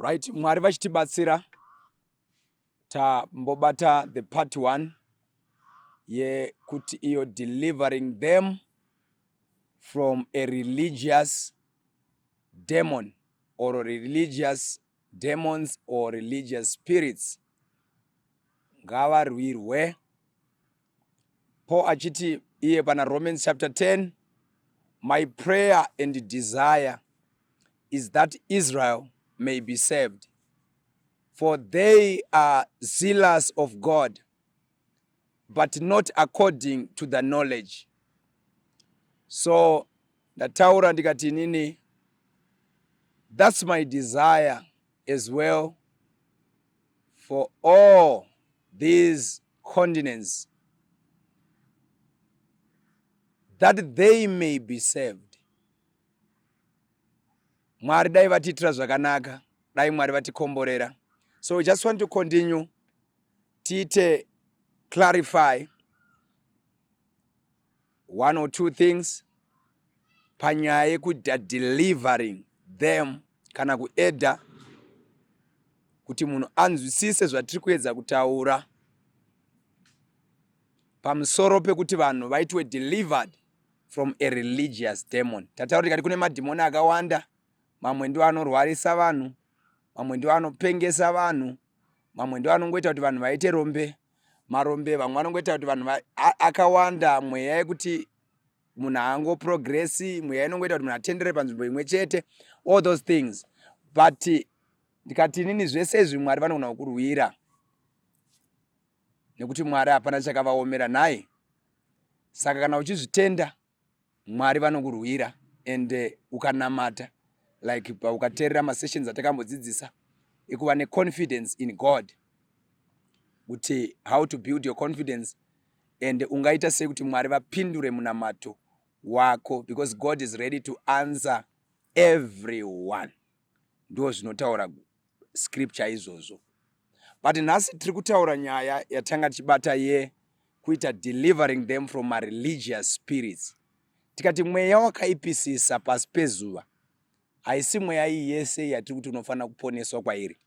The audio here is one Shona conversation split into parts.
Right, mwari vachitibatsira tambobata the part 1 yekuti iyo delivering them from a religious demon or religious demons or religious spirits. Ngavarwirwe. Paul achiti iye pana Romans chapter 10, my prayer and desire is that Israel may be saved. For they are zealous of God, but not according to the knowledge. So, ndataura ndikati nini, that's my desire as well for all these continents, that they may be saved. Mwari dai vatitira zvakanaka, dai mwari vatikomborera. So we just want to continue, tite clarify one or two things panyaya yekuti delivering them, kana kuedha kuti munhu anzwisise zvatiri kuedza kutaura pamusoro pekuti vanhu vaitwe delivered from a religious demon. Tataura kuti kune madhimoni akawanda, mamwe ndiwo anorwarisa vanhu, mamwe ndiwo anopengesa vanhu, mamwe ndiwo anongoita kuti vanhu vaite marombe, vamwe vanongoita kuti vanhu akawanda, mweya yekuti munhu angoprogresi, mweya inongoita kuti munhu atendere panzvimbo imwe chete, all those things. But ndikati nini, zvese izvi mwari vanogona kukurwira nekuti mwari hapana chakavaomera naye. Saka kana uchizvitenda, mwari vanokurwira and ukanamata, like ukateerera masessions atakambodzidzisa ekuva neconfidence in God, kuti how to build your confidence, and ungaita sei kuti mwari vapindure munamato wako, because God is ready to answer everyone. Ndo zvinotaura scripture izvozvo. But nhasi tiri kutaura nyaya yatanga tichibata kuita delivering them from a religious spirits. Tikati mweya wakaipisisa pasi pezuva haisi mweya iyi yese yatiri kuti unofanira kuponeswa kwairi,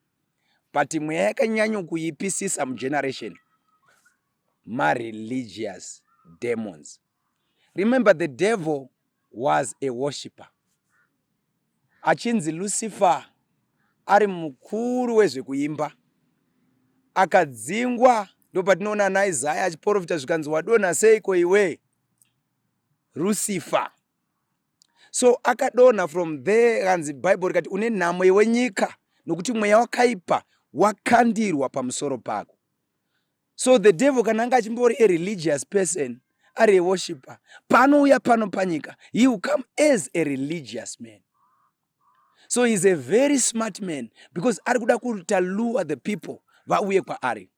but mweya yakanyanya kuipisisa mugeneration, ma-religious demons. Remember, the devil was a worshipper. Achinzi Lucifer ari mukuru wezvekuimba, akadzingwa. Ndo patinoona naIsaiah achiprofita zvikanzi wadonha seiko iwe Lucifer. So akadonha from there, kanzi Bible rikati une nhamo iwe nyika, nokuti mweya wakaipa wakandirwa pamusoro pako. So the devil kana anga achimbori a religious person, ari a worshipper, panouya pano panyika, he will come as a religious man. So he's a very smart man, because ari kuda kuti lure the people vauye kwaari.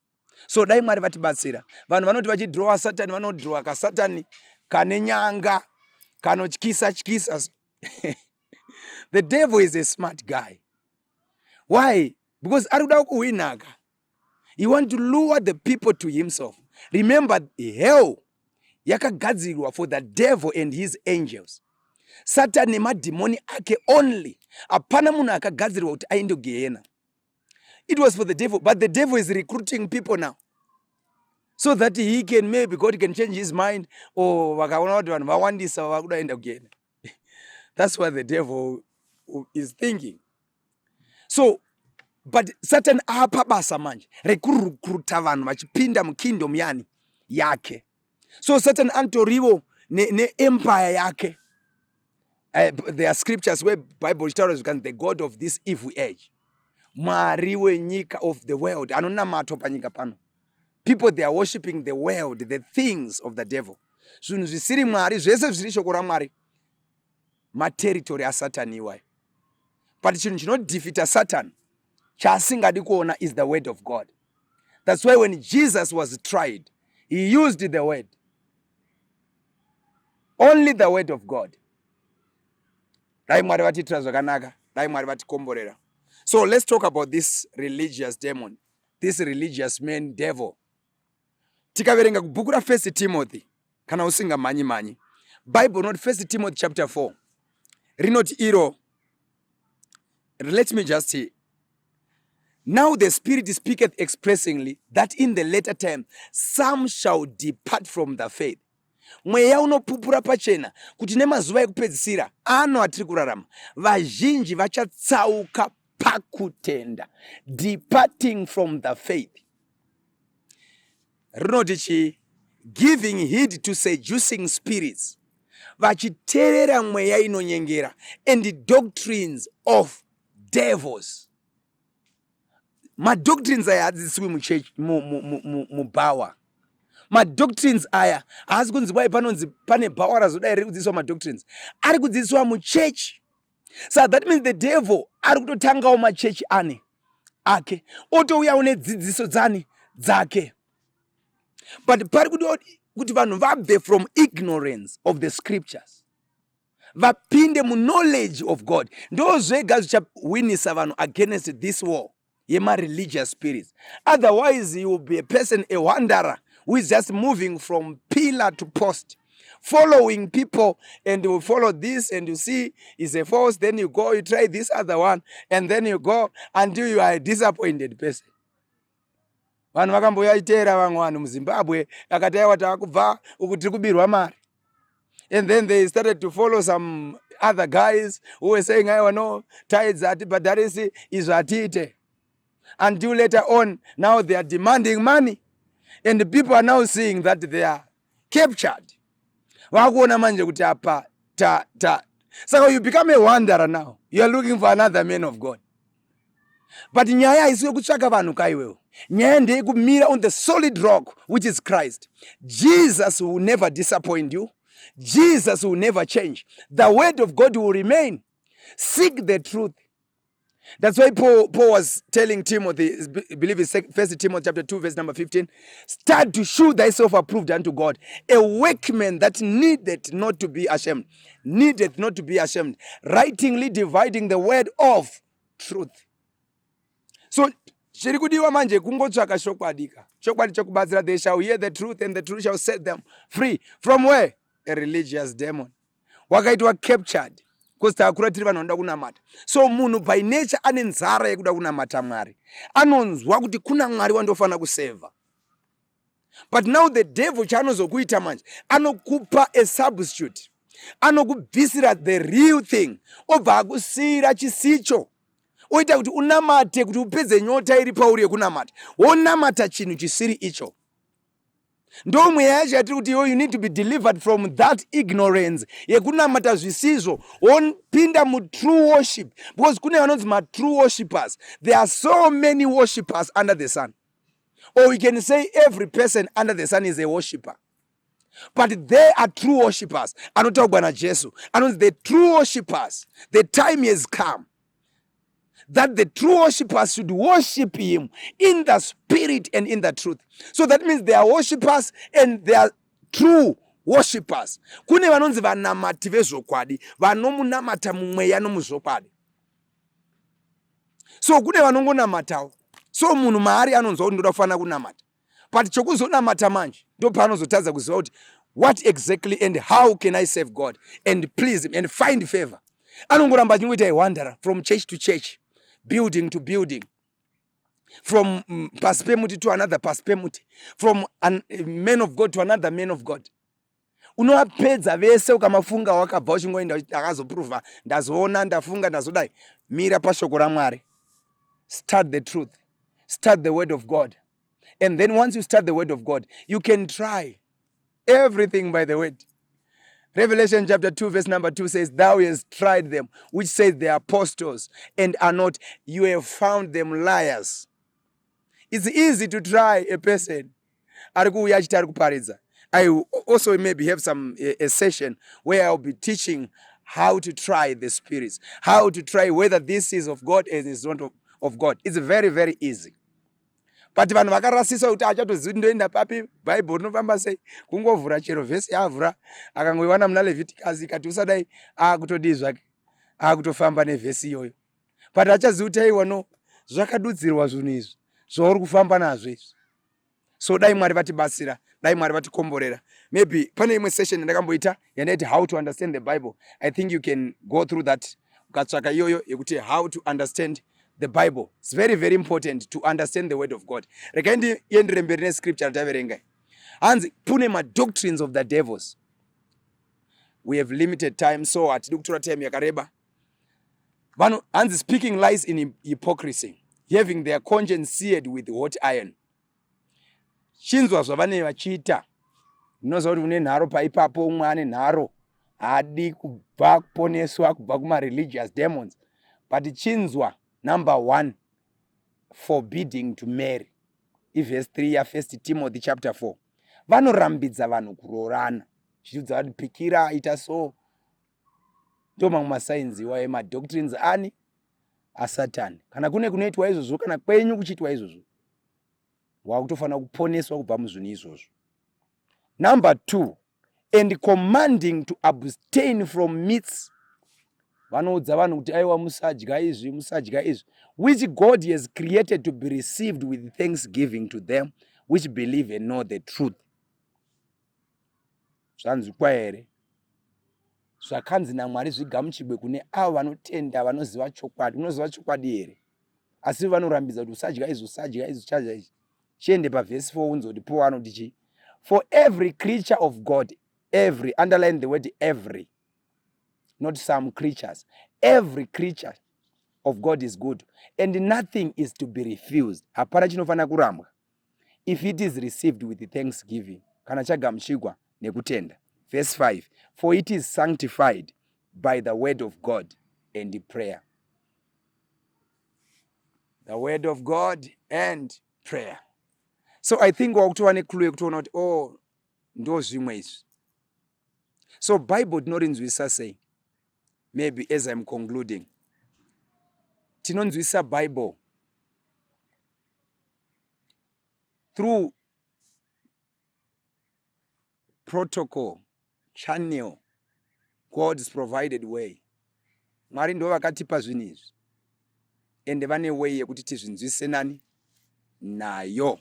So dai mwari vatibatsira, vanhu vanoti vachidrowa Satani vanodrowa kasatani kane nyanga kanotyisa. The devil is a smart guy. Why? Because ari kuda kuwinaka. He wants to lure the people to himself. Remember, hell yakagadzirwa for the devil and his angels. Satan nemadhimoni ake only. Hapana munhu akagadzirwa kuti aende kugehena. It was for the devil, but the devil is recruiting people now, so that he can, maybe God can change his mind, or vakaona kuti vanhu vawandisa vakudaenda kugehena. That's what the devil is thinking. So, but Satan apa basa manje rekurukuruta vanhu vachipinda mukingdom yani yake. So Satan antorivo ne empire yake. There are scriptures where Bible tells us the God of this evil age, mwari wenyika of the world, anonamato panyika pano. People, they are worshiping the world, the things of the devil. Zvinhu zvisiri mwari, zvese zviri shoko raMwari, materitory aSatani iwayo. But chinhu chinodefeata Satan, chaasingadi kuona, is the word of God. That's why when Jesus was tried, he used the word. Only the word of God. Dai mwari vatitira zvakanaka, dai mwari vatikomborera. So let's talk about this religious demon, this religious man devil. Tikaverenga kubhuku ra 1 Timothy, kana usinga manyi, Bible not 1 Timothy chapter 4. Rinoti iro, let me just Now the Spirit speaketh expressingly that in the later time some shall depart from the faith. Mweya unopupura pachena kuti nemazuva ekupedzisira ano atiri kurarama vazhinji vachatsauka pakutenda, departing from the faith. Rinoti chi, giving heed to seducing spirits, vachiteerera mweya inonyengera, and the doctrines of devils. Madoctrines aya hadzidziswi mubhawa. Madoctrines aya haasi kunzi kwai panonzi pane bhawa razodai riri kudzidziswa madoctrines, ari kudzidziswa muchechi. So that means the devil ari kutotangawo machechi ake otouyawo nedzidziso dzake. But pari kuti vanhu vabve from ignorance of the scriptures vapinde knowledge of God, ndo zvega zvichawinisa vanhu against this war yema-religious spirits. Otherwise you will be a person, a wanderer, who is just moving from pillar to post, following people, and you follow this and you see it's a false, then you go, you try this other one, and then you go until you are a disappointed person. Vanhu vakamboyaiteera vamwe vanhu muZimbabwe akati aiwa taakubva uku tiri kubirwa mari. And then they started to follow some other guys who were saying, aiwa no, tithes hatibhadharisi, izvo hatiite. Until later on, now they are demanding money. And the people are now seeing that they are captured. Vakuona manje kuti apa So you become a wanderer now. You are looking for another man of God. But nyaya haisi yokutsvaka vanhu kaiwewo. Nyaya ndeyekumira on the solid rock, which is Christ. Jesus will never disappoint you. Jesus will never change. The word of God will remain. Seek the truth. That's why Paul was telling Timothy, I believe it's 1 Timothy chapter 2, verse number 15, start to shew thyself approved unto God, a workman that needeth not to be ashamed, rightly dividing the word of truth. So, chiri kudiwa manje kungotsvaka shokwadika. Shokwadi chokubatsira, they shall hear the truth and the truth shall set them free. From where? A religious demon. Wakaitwa captured. Because taakura tiri vanhu vanoda kunamata. So munhu by nature ane nzara yekuda kunamata Mwari. Anonzwa kuti kuna Mwari wandofana kuseva. But now the devil chaanozokuita manje, anokupa a substitute. Anokubvisira the real thing. Obva akusiyira chisicho. Oita kuti unamate kuti upedze nyota iri pauri yekunamata. Wonamata chinhu chisiri icho. Ndo mweya yacho yatiri kuti you need to be delivered from that ignorance yekunamata zvisizvo wopinda mu true worship, because kune vanonzi true worshippers. There are so many worshippers under the sun, or we can say every person under the sun is a worshipper. But they are true worshippers. Anotaurwa naJesu anonzi the true worshippers. The time has come that the true worshippers should worship him in the spirit and in the truth. So that means they are worshippers and they are true worshippers. Kune vanonzi vanamati vezvokwadi, vanomunamata mumweya nomuzvokwadi. So kune vanongonamatawo. So munhu maari anonzwa kuti ndoda kufanira kunamata. But chokuzonamata manje ndo paanozotadza kuziva kuti what exactly and how can I serve God and please him and find favor. Anongoramba achingoita a wanderer from church to church, building to building, from paspemuti to another paspemuti, from a man of God to another man of God. Unoapedza vese ukamafunga wakabva uchingoenda akazoprova ndazoona ndafunga ndazodai. Mira pashoko raMwari. Start the truth. Start the word of God. And then once you start the word of God, you can try everything by the word. Revelation chapter 2 verse number 2 says, thou hast tried them, which says they are apostles and are not. You have found them liars. It's easy to try a person. I will also maybe have a session where I'll be teaching how to try the spirits, how to try whether this is of God and is not of God. It's very, very easy. But vanhu vakarasisa kuti achatozivi ndoenda papi Bible rinofamba sei, kungovhura chero vhesi yavhura akangoiwana muna Leviticus ikati usadai akutodii zvake akutofamba nevhesi iyoyo. But achazivi kuti aiwa no zvakadudzirwa zvinhu izvi zvauri kufamba nazvo izvi. So dai Mwari vatibatsira, dai Mwari vatikomborera. Maybe pane imwe session yandakamboita yandaiti how to understand the Bible. I think you can go through that. Ukatsvaka iyoyo yekuti how to understand the Bible. It's very, very important to understand the word of God. Rekai ndiendirembere scripture taverengai. Hanzi pune doctrines of the devils. We have limited time, so atidi kutora time yakareba. Hanzi speaking lies in hypocrisy, having their conscience seared with hot iron. Chinzwa zvavane vachiita. Unoziva kuti une nharo paipapo, umwe ane nharo haadi kubva kuponeswa kubva kuma-religious demons. But chinzwa, number 1, forbidding to marry. Verse 3 ya 1 Timothy chapter 4. Vanorambidza vanhu kuroorana. Zvichidza kuti pikira, ita so. Ndoma mumasainzi iwayo madoctrines ani asatani. Kana kune kunoitwa izvozvo, kana kwenyu kuchiitwa izvozvo, wakutofanira kuponeswa kubva muzvinhu izvozvo. Number 2, and commanding to abstain from meats. Vanoudza vanhu kuti aiwa musadya izvi, musadya izvi, which God has created to be received with thanksgiving to them which believe and know the truth. Zvanzikwa here. Zvakanzi naMwari zvigamuchirwe kune avo vanotenda, vanoziva chokwadi. Unoziva chokwadi here? Asi vanorambidza kuti usadya izvi, usadya izvi, usadya izvi. Chiende paverse 4 unzoti po anoti chi? For every creature of God, every, underline the word every, not some creatures. Every creature of God is good, and nothing is to be refused. Hapana chinofana kurambwa if it is received with thanksgiving. Kana chagamuchirwa nekutenda. Verse 5, for it is sanctified by the word of God and prayer. The word of God and prayer. So I think wakutova neclue yekutoona kuti ndo zvimwe izvi. So Bible tinorinzwisa sei? Maybe as I'm concluding, tinonzwisa Bible through protocol, channel, God's provided way. Mwari ndo vakatipa zvinhu izvi, ende vane way yekuti tizvinzwise nani nayo.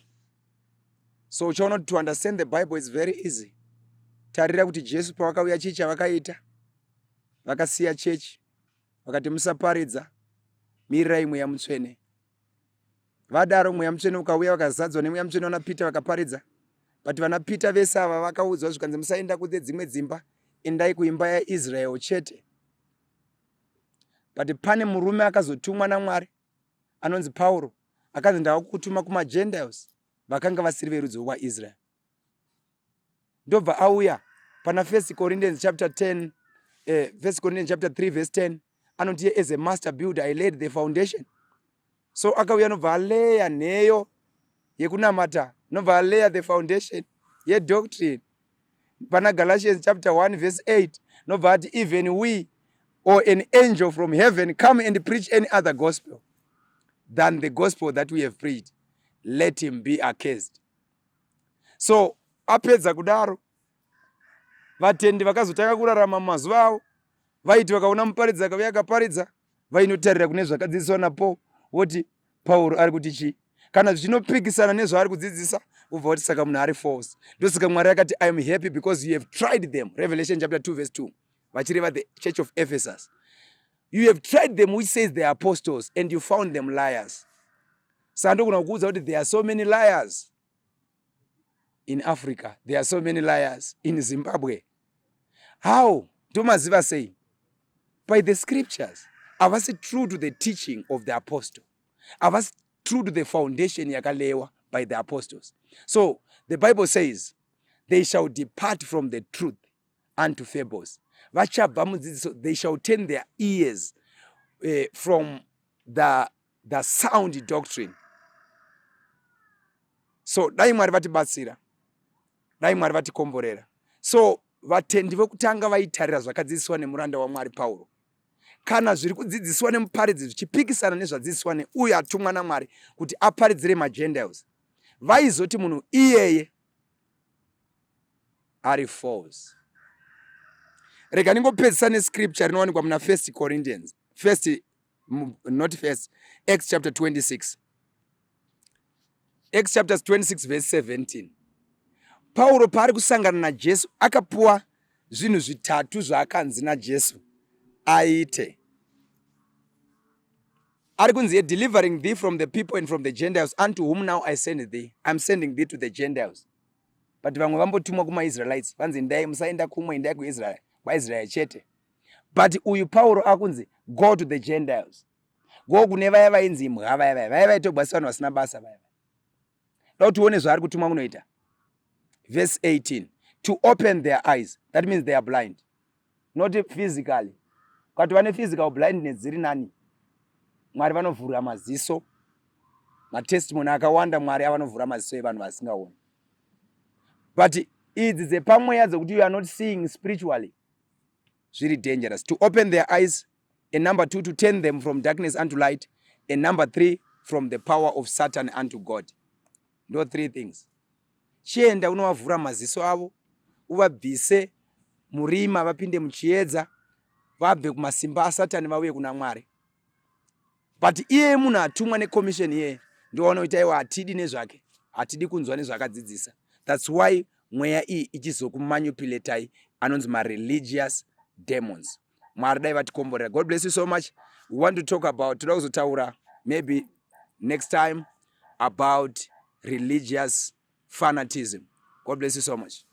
So uchaona to understand the Bible is very easy. Tarira kuti Jesu pavakauya chii chavakaita? Vakasiya chechi, vakati musaparidza, mirirai mweya mutsvene. Vadaro mweya mutsvene ukauya, vakazadzwa nemweya mutsvene vana Pita vakaparidza. But vana Pita vese ava vakaudzwa zvikanzi musaenda kune dzimwe dzimba, endai kuimba yaIsraeri chete. But pane murume akazotumwa naMwari anonzi Pauro, akanzi ndava kukutuma kuma-Gentiles vakanga vasiri verudzi rwaIsraeri. Ndobva auya pana 1 Corinthians chapter 10, 1 Corinthians chapter 3 verse 10, anoti as a master builder I laid the foundation. So akauya nobva aleya nheyo yekunamata, nobva aleya the foundation yedoctrine. Pana Galatians chapter 1 verse 8, nobva ati even we or an angel from heaven come and preach any other gospel than the gospel that we have preached, let him be accursed. So apedza kudaro, vatendi vakazotanga kurarama mazuva avo, vaiti vakaona muparidzi akauya akaparidza, vainotarira kune zvakadzidziswa naPaul, voti Pauro ari kuti chii? Kana zvichinopikisana nezvaari kudzidzisa, ubva kuti saka munhu ari false. Ndosaka Mwari akati I am happy because you have tried them. Revelation chapter 2 verse 2. Vachireva the church of Ephesus. You have tried them, which says they are apostles, and you found them liars. Sando kuna kuudza kuti there are so many liars in Africa. There are so many liars in Zimbabwe. How? Tomaziva say, by the scriptures. Avasi true to the teaching of the apostle. Avasi true to the foundation yakalewa by the apostles. So the Bible says, they shall depart from the truth unto fables. They shall turn their ears from the sound doctrine. So dai Mwari vatibatsira, dai Mwari vatikomborera. So vatendi vokutanga vaitarira zvakadzidziswa nemuranda waMwari Pauro. Kana zviri kudzidziswa nemuparidzi zvichipikisana nezvadzidziswa neuyo atumwa naMwari kuti aparidzire ma-Gentiles, vaizoti munhu iyeye ari false. Rega ningopedzisa nescripture rinowanikwa muna 1 Corinthians, Acts chapter 26. Acts chapter 26 verse 17. Pauro paari kusangana naJesu akapuwa zvinhu zvitatu zvaakanzi naJesu aite. ari kunzi delivering thee from the people and from the Gentiles, unto whom now I send thee. I'm sending thee to the Gentiles. But vamwe vambotumwa kuma-Israelites, vanzi ndai musaenda kumwe, endai kuIsrael, vaIsrael chete. But uyu Pauro akunzi go to the Gentiles. Go kune vaya vainzi imhwa vaya vaitogwasisa vanhu vasina basa vaya. Ndoda tione zvaari kutumwa kunoita. Verse 18, to open their eyes. That means they are blind. Not physically. Kwati vane physical blindness dziri nani? Mwari vanovhura maziso. Matestimony akawanda Mwari avanovhura maziso evanhu vasingaoni. But idzi dzepamweya dzekuti you are not seeing spiritually, really dangerous. To open their eyes, and number 2, to turn them from darkness unto light, and number 3, from the power of Satan unto God. No 3 things. Chienda unovavhura maziso avo, uvabvise murima vapinde muchiedza, vabve kumasimba aSatani vauye kuna Mwari. But iye munhu atumwa necommission iye ndoona kuti aiwa hatidi nezvake, hatidi kunzwa nezvakadzidzisa. That's why mweya iyi ichizokumanipulatai, anonzi ma-religious demons. Mwari dai vatikomborera. God bless you so much. We want to talk about, toda kuzotaura maybe next time about religious fanatism. God bless you so much.